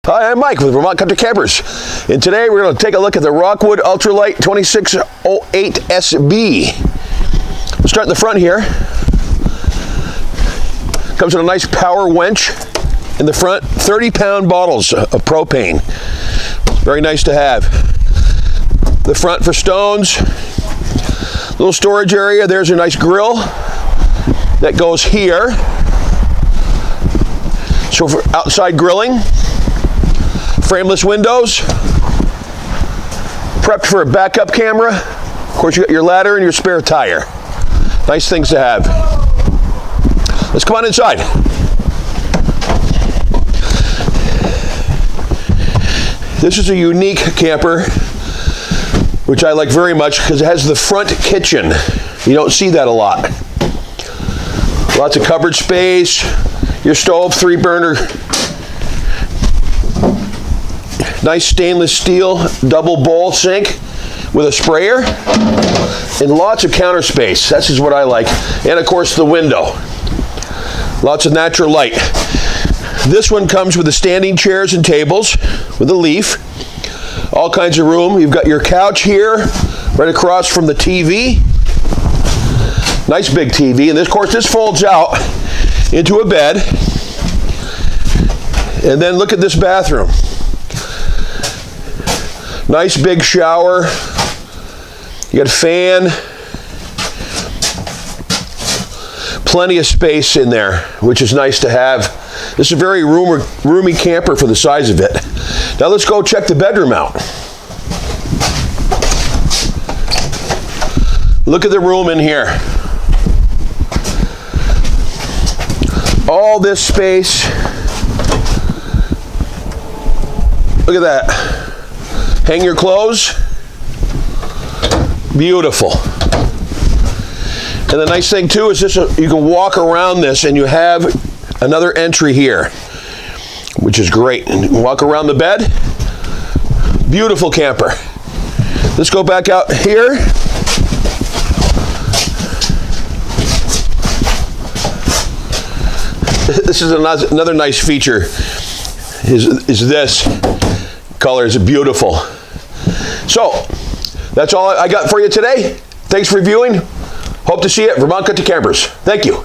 Hi, I'm Mike with Vermont Country Campers, and today we're going to take a look at the Rockwood Ultra Lite 2608SB. We'll start in the front here. Comes with a nice power winch in the front, 30-pound bottles of propane. Very nice to have. The front for stones, little storage area. There's a nice grill that goes here. So for outside grilling, frameless windows, prepped for a backup camera. Of course, you got your ladder and your spare tire. Nice things to have. Let's come on inside. This is a unique camper, which I like very much because it has the front kitchen. You don't see that a lot. Lots of cupboard space, your stove, 3-burner. Nice stainless steel double bowl sink with a sprayer and lots of counter space. That's just what I like. And of course the window. Lots of natural light. This one comes with the standing chairs and tables with a leaf. All kinds of room. You've got your couch here right across from the TV. Nice big TV. And of course this folds out into a bed. And then look at this bathroom. Nice big shower. You got a fan. Plenty of space in there, which is nice to have. This is a very roomy camper for the size of it. Now let's go check the bedroom out. Look at the room in here. All this space. Look at that. Hang your clothes. Beautiful. And the nice thing too is this, you can walk around this and you have another entry here, which is great. And you can walk around the bed. Beautiful camper. Let's go back out here. This is another nice feature. Is this color is beautiful. So that's all I got for you today. Thanks for viewing. Hope to see you at Vermont Country Campers. Thank you.